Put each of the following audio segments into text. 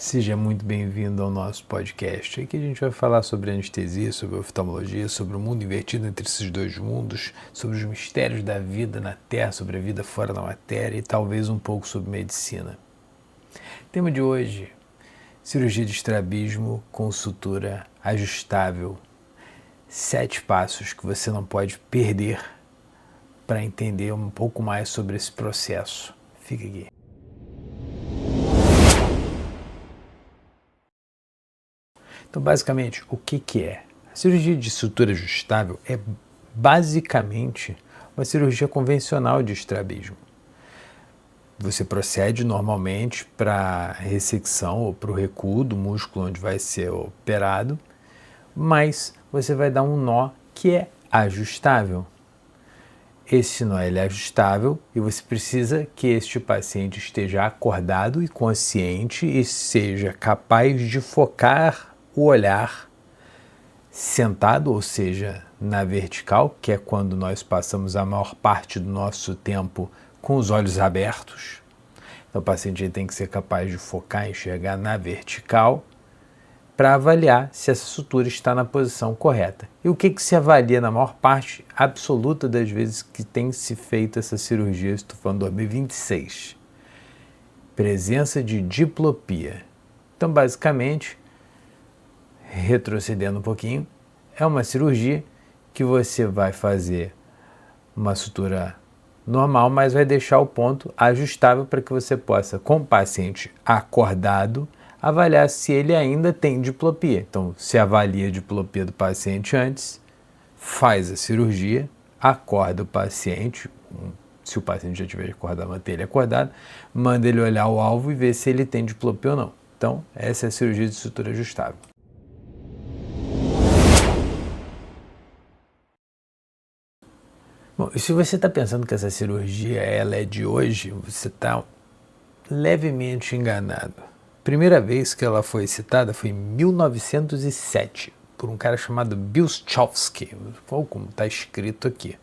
Seja muito bem-vindo ao nosso podcast. Aqui a gente vai falar sobre anestesia, sobre oftalmologia, sobre o mundo invertido entre esses dois mundos, sobre os mistérios da vida na Terra, sobre a vida fora da matéria e talvez um pouco sobre medicina. Tema de hoje: cirurgia de estrabismo com sutura ajustável. 7 passos que você não pode perder para entender um pouco mais sobre esse processo. Fica aqui. Então, basicamente, o que é? A cirurgia de sutura ajustável é basicamente uma cirurgia convencional de estrabismo. Você procede normalmente para a ressecção ou para o recuo do músculo onde vai ser operado, mas você vai dar um nó que é ajustável. Esse nó é ajustável e você precisa que este paciente esteja acordado e consciente e seja capaz de focar o olhar sentado, ou seja, na vertical, que é quando nós passamos a maior parte do nosso tempo com os olhos abertos. Então o paciente tem que ser capaz de focar e enxergar na vertical para avaliar se essa sutura está na posição correta. E o que se avalia na maior parte absoluta das vezes que tem se feito essa cirurgia, estou falando de 2026? Presença de diplopia. Então, basicamente, retrocedendo um pouquinho, é uma cirurgia que você vai fazer uma sutura normal, mas vai deixar o ponto ajustável para que você possa, com o paciente acordado, avaliar se ele ainda tem diplopia. Então, se avalia a diplopia do paciente antes, faz a cirurgia, acorda o paciente, se o paciente já tiver acordado, manter ele acordado, manda ele olhar o alvo e ver se ele tem diplopia ou não. Então, essa é a cirurgia de sutura ajustável. Bom, e se você está pensando que essa cirurgia ela é de hoje, você está levemente enganado. A primeira vez que ela foi citada foi em 1907, por um cara chamado Bielszczowski, como está escrito aqui.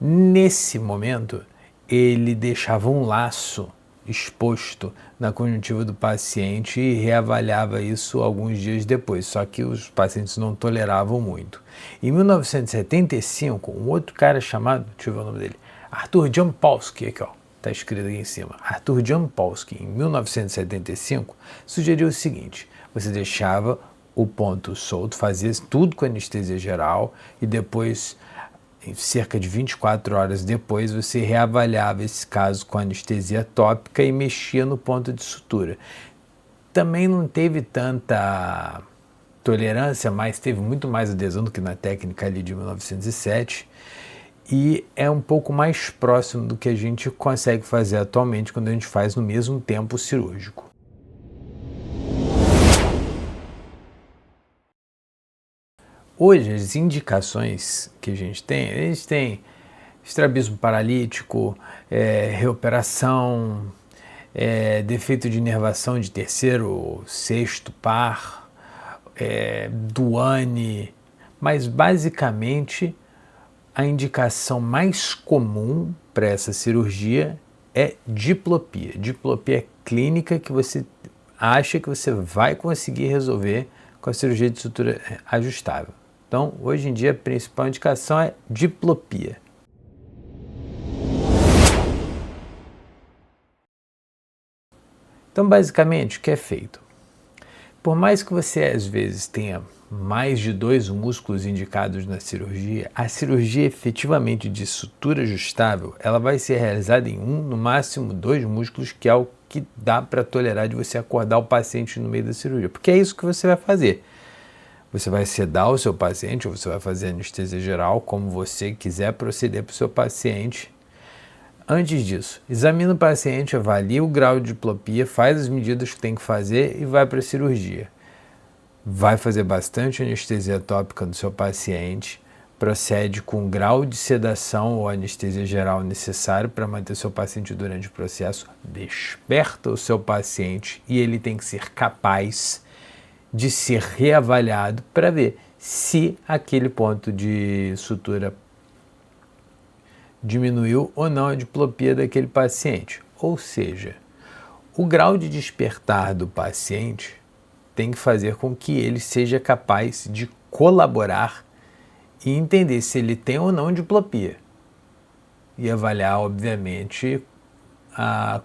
Nesse momento, ele deixava um laço exposto na conjuntiva do paciente e reavaliava isso alguns dias depois, só que os pacientes não toleravam muito. Em 1975, um outro cara chamado, deixa eu ver o nome dele, Arthur Jampolsky, aqui ó, está escrito aqui em cima, Arthur Jampolsky, em 1975, sugeriu o seguinte: você deixava o ponto solto, fazia tudo com anestesia geral e depois, cerca de 24 horas depois, você reavaliava esse caso com anestesia tópica e mexia no ponto de sutura. Também não teve tanta tolerância, mas teve muito mais adesão do que na técnica ali de 1907 e é um pouco mais próximo do que a gente consegue fazer atualmente quando a gente faz no mesmo tempo cirúrgico. Hoje, as indicações que a gente tem estrabismo paralítico, reoperação, defeito de inervação de terceiro ou sexto par, Duane, mas basicamente a indicação mais comum para essa cirurgia é diplopia. Diplopia clínica que você acha que você vai conseguir resolver com a cirurgia de sutura ajustável. Então, hoje em dia, a principal indicação é diplopia. Então, basicamente, o que é feito? Por mais que você, às vezes, tenha mais de 2 músculos indicados na cirurgia, a cirurgia efetivamente de sutura ajustável, ela vai ser realizada em no máximo 2 músculos, que é o que dá para tolerar de você acordar o paciente no meio da cirurgia, porque é isso que você vai fazer. Você vai sedar o seu paciente, ou você vai fazer anestesia geral, como você quiser proceder para o seu paciente. Antes disso, examina o paciente, avalia o grau de diplopia, faz as medidas que tem que fazer e vai para a cirurgia. Vai fazer bastante anestesia tópica no seu paciente, procede com o grau de sedação ou anestesia geral necessário para manter o seu paciente durante o processo, desperta o seu paciente e ele tem que ser capaz de ser reavaliado para ver se aquele ponto de sutura diminuiu ou não a diplopia daquele paciente. Ou seja, O grau de despertar do paciente tem que fazer com que ele seja capaz de colaborar e entender se ele tem ou não diplopia. E avaliar, obviamente,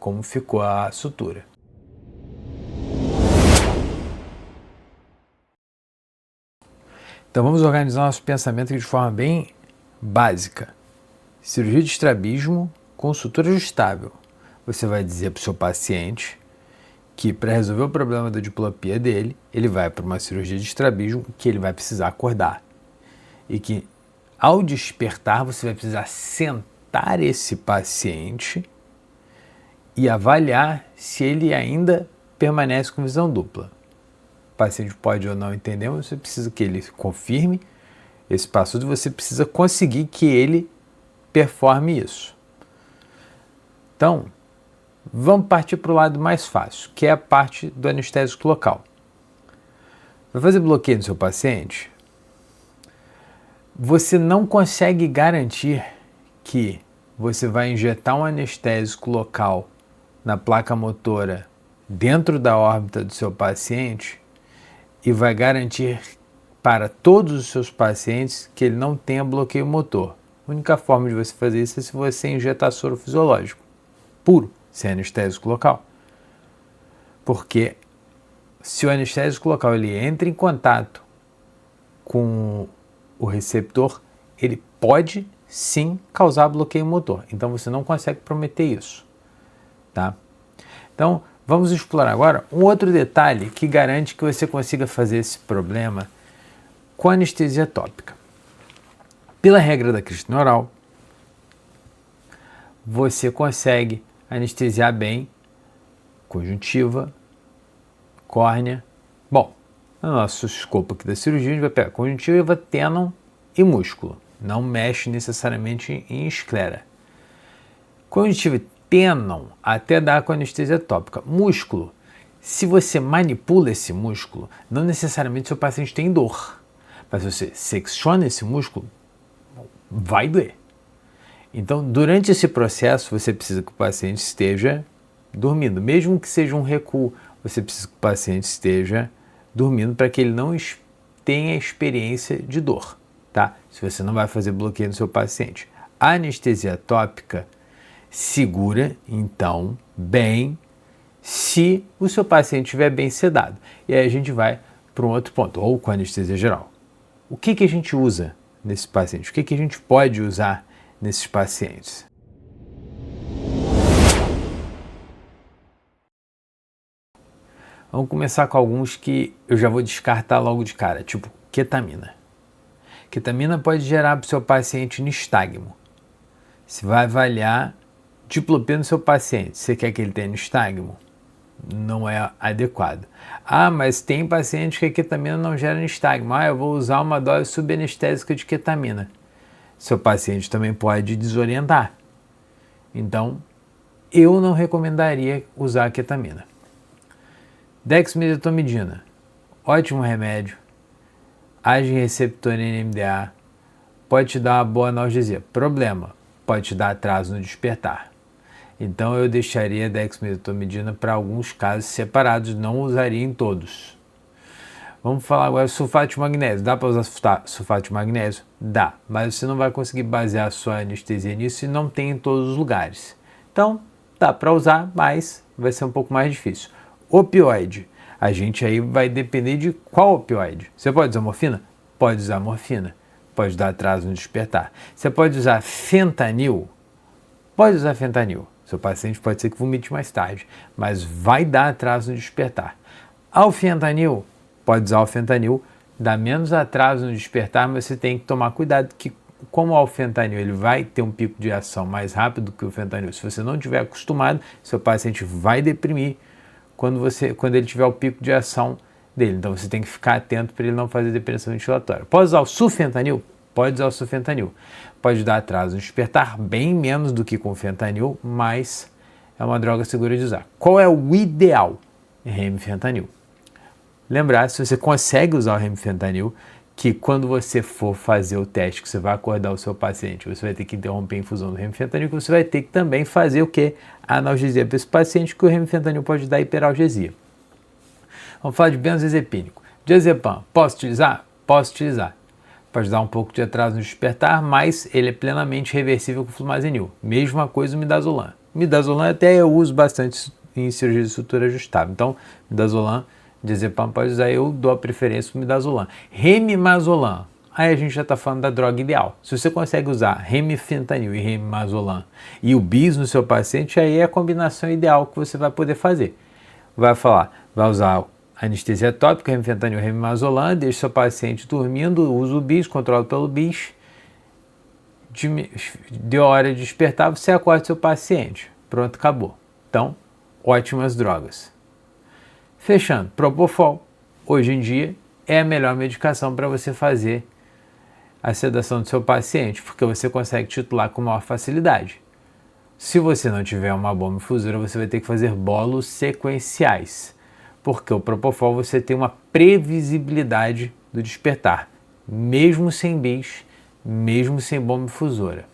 como ficou a sutura. Então vamos organizar nosso pensamento de forma bem básica. Cirurgia de estrabismo com sutura ajustável. Você vai dizer para o seu paciente que para resolver o problema da diplopia dele, ele vai para uma cirurgia de estrabismo que ele vai precisar acordar. E que ao despertar você vai precisar sentar esse paciente e avaliar se ele ainda permanece com visão dupla. O paciente pode ou não entender, mas você precisa que ele confirme esse passo e você precisa conseguir que ele performe isso. Então, vamos partir para o lado mais fácil, que é a parte do anestésico local. Vai fazer bloqueio no seu paciente? Você não consegue garantir que você vai injetar um anestésico local na placa motora dentro da órbita do seu paciente e vai garantir para todos os seus pacientes que ele não tenha bloqueio motor. A única forma de você fazer isso é se você injetar soro fisiológico puro, sem anestésico local. Porque se o anestésico local ele entra em contato com o receptor, ele pode sim causar bloqueio motor. Então você não consegue prometer isso, tá? Então vamos explorar agora um outro detalhe que garante que você consiga fazer esse problema com anestesia tópica. Pela regra da cristina oral, você consegue anestesiar bem conjuntiva, córnea. Bom, no nosso escopo aqui da cirurgia, a gente vai pegar conjuntiva, tênon e músculo. Não mexe necessariamente em esclera. Conjuntiva e tênon até dá com anestesia tópica. Músculo, se você manipula esse músculo, não necessariamente seu paciente tem dor. Mas se você secciona esse músculo, vai doer. Então, durante esse processo, você precisa que o paciente esteja dormindo. Mesmo que seja um recuo, você precisa que o paciente esteja dormindo para que ele não tenha experiência de dor, tá? Se você não vai fazer bloqueio no seu paciente. A anestesia tópica segura, então, bem se o seu paciente estiver bem sedado. E aí a gente vai para um outro ponto, ou com anestesia geral. O que a gente usa nesse paciente? O que a gente pode usar nesses pacientes? Vamos começar com alguns que eu já vou descartar logo de cara, tipo ketamina. Ketamina pode gerar para o seu paciente nistagmo. Você vai avaliar diplopia no seu paciente. Você quer que ele tenha nistagmo? Não é adequado. Ah, mas tem paciente que a ketamina não gera nistagmo. Ah, eu vou usar uma dose subanestésica de ketamina. Seu paciente também pode desorientar. Então, eu não recomendaria usar a ketamina. Dexmedetomidina, ótimo remédio, age em receptor NMDA, pode te dar uma boa analgesia. Problema, pode te dar atraso no despertar. Então eu deixaria a dexmedetomidina para alguns casos separados, não usaria em todos. Vamos falar agora de sulfato de magnésio. Dá para usar sulfato de magnésio? Dá, mas você não vai conseguir basear a sua anestesia nisso e não tem em todos os lugares. Então, dá para usar, mas vai ser um pouco mais difícil. Opioide. A gente aí vai depender de qual opioide. Você pode usar morfina? Pode usar morfina. Pode dar atraso no despertar. Você pode usar fentanil? Pode usar fentanil. Seu paciente pode ser que vomite mais tarde, mas vai dar atraso no despertar. Alfentanil? Pode usar o fentanil, dá menos atraso no despertar, mas você tem que tomar cuidado que, como o alfentanil ele vai ter um pico de ação mais rápido que o fentanil, se você não estiver acostumado, seu paciente vai deprimir quando ele tiver o pico de ação dele. Então você tem que ficar atento para ele não fazer depressão ventilatória. Pode usar o sulfentanil? Pode usar o sulfentanil. Pode dar atraso no despertar, bem menos do que com o fentanil, mas é uma droga segura de usar. Qual é o ideal? Remifentanil. Lembrar, se você consegue usar o remifentanil, que quando você for fazer o teste, que você vai acordar o seu paciente, você vai ter que interromper a infusão do remifentanil, que você vai ter que também fazer o quê? A analgesia para esse paciente, que o remifentanil pode dar hiperalgesia. Vamos falar de benzodiazepínico. Diazepam, posso utilizar? Posso utilizar. Pode dar um pouco de atraso no despertar, mas ele é plenamente reversível com flumazenil. Mesma coisa o midazolam. Midazolam até eu uso bastante em cirurgia de sutura ajustável. Então, midazolam, diazepam pode usar, eu dou a preferência para o midazolam. Remimazolam, aí a gente já está falando da droga ideal. Se você consegue usar remifentanil e remimazolam e o bis no seu paciente, aí é a combinação ideal que você vai poder fazer. Vai usar anestesia tópica, remifentanil, remimazolam, deixa o seu paciente dormindo, usa o bis, controla pelo bis, deu a hora de despertar, você acorda seu paciente. Pronto, acabou. Então, ótimas drogas. Fechando, Propofol, hoje em dia, é a melhor medicação para você fazer a sedação do seu paciente, porque você consegue titular com maior facilidade. Se você não tiver uma bomba infusora, você vai ter que fazer bolos sequenciais, porque o Propofol você tem uma previsibilidade do despertar, mesmo sem bis, mesmo sem bomba infusora.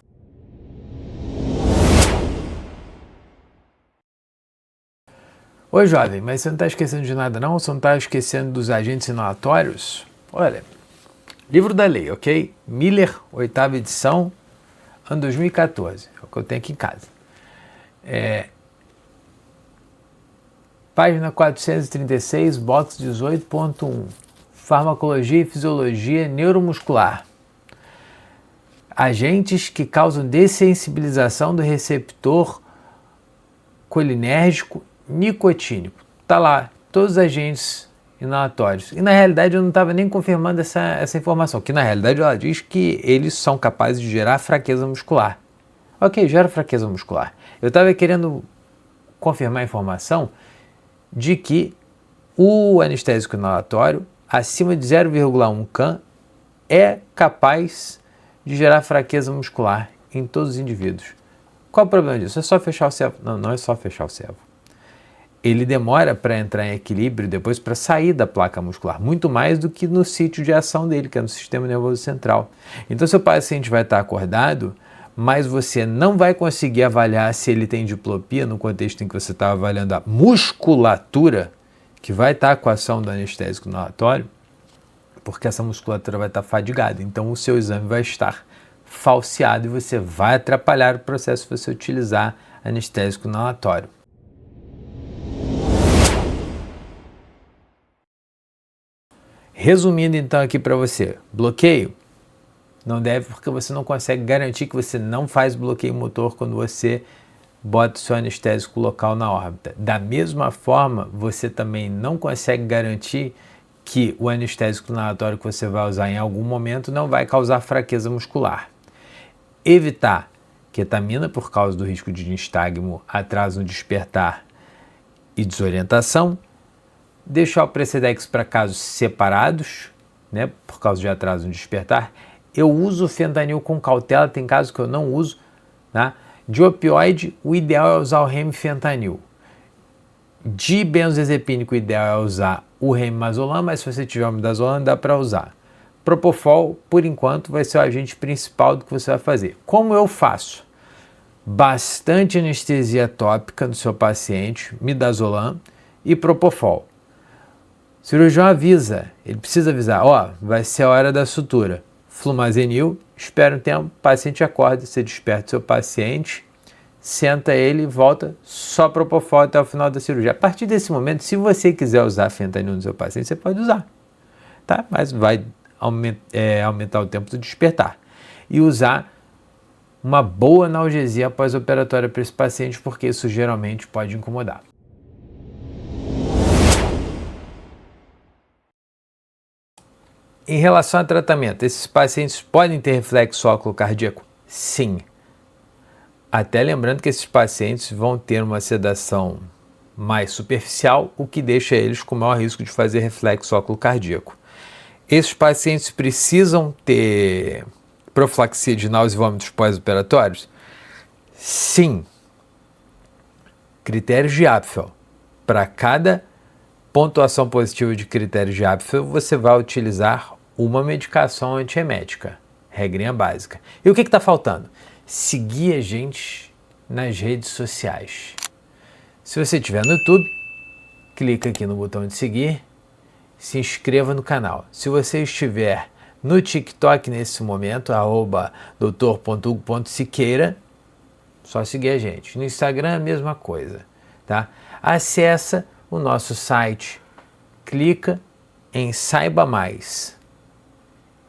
Oi, jovem, mas você não está esquecendo de nada não? Você não está esquecendo dos agentes inalatórios? Olha, livro da lei, ok? Miller, 8ª edição, ano 2014, é o que eu tenho aqui em casa. Página 436, box 18.1, farmacologia e fisiologia neuromuscular. Agentes que causam dessensibilização do receptor colinérgico nicotínico. Tá lá, todos os agentes inalatórios. E na realidade eu não estava nem confirmando essa informação, que na realidade ela diz que eles são capazes de gerar fraqueza muscular. Ok, gera fraqueza muscular. Eu estava querendo confirmar a informação de que o anestésico inalatório acima de 0,1 CAM é capaz de gerar fraqueza muscular em todos os indivíduos. Qual é o problema disso? É só fechar o servo? Não, não é só fechar o servo. Ele demora para entrar em equilíbrio depois para sair da placa muscular, muito mais do que no sítio de ação dele, que é no sistema nervoso central. Então, seu paciente vai estar acordado, mas você não vai conseguir avaliar se ele tem diplopia no contexto em que você está avaliando a musculatura, que vai estar com a ação do anestésico inalatório, porque essa musculatura vai estar fadigada. Então, o seu exame vai estar falseado e você vai atrapalhar o processo de você utilizar anestésico inalatório. Resumindo então aqui para você, bloqueio não deve porque você não consegue garantir que você não faz bloqueio motor quando você bota o seu anestésico local na órbita. Da mesma forma, você também não consegue garantir que o anestésico inalatório que você vai usar em algum momento não vai causar fraqueza muscular. Evitar ketamina por causa do risco de nistagmo, atraso no despertar e desorientação. Deixar o Precedex para casos separados, né, por causa de atraso no despertar. Eu uso fentanil com cautela, tem casos que eu não uso. Né? De opioide, o ideal é usar o remifentanil. De benzodiazepínico, o ideal é usar o remimazolam, mas se você tiver o midazolam, dá para usar. Propofol, por enquanto, vai ser o agente principal do que você vai fazer. Como eu faço? Bastante anestesia tópica no seu paciente, midazolam e propofol. O cirurgião avisa, ele precisa avisar, vai ser a hora da sutura. Flumazenil, espera um tempo, o paciente acorda, você desperta o seu paciente, senta ele e volta só propofol até o final da cirurgia. A partir desse momento, se você quiser usar fentanil no seu paciente, você pode usar, tá? Mas vai aumentar o tempo do despertar. E usar uma boa analgesia pós-operatória para esse paciente, porque isso geralmente pode incomodar. Em relação ao tratamento, esses pacientes podem ter reflexo óculo cardíaco? Sim. Até lembrando que esses pacientes vão ter uma sedação mais superficial, o que deixa eles com maior risco de fazer reflexo óculo cardíaco. Esses pacientes precisam ter profilaxia de náuseas e vômitos pós-operatórios? Sim. Critérios de Apfel. Para cada pontuação positiva de critérios de Apfel, você vai utilizar uma medicação antiemética, regrinha básica. E o que está faltando? Seguir a gente nas redes sociais. Se você estiver no YouTube, clica aqui no botão de seguir, se inscreva no canal. Se você estiver no TikTok nesse momento, @doutor.hugo.siqueira, só seguir a gente. No Instagram, a mesma coisa, tá? Acessa o nosso site, clica em Saiba Mais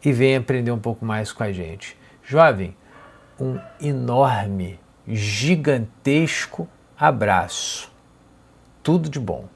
e vem aprender um pouco mais com a gente. Jovem, um enorme, gigantesco abraço. Tudo de bom.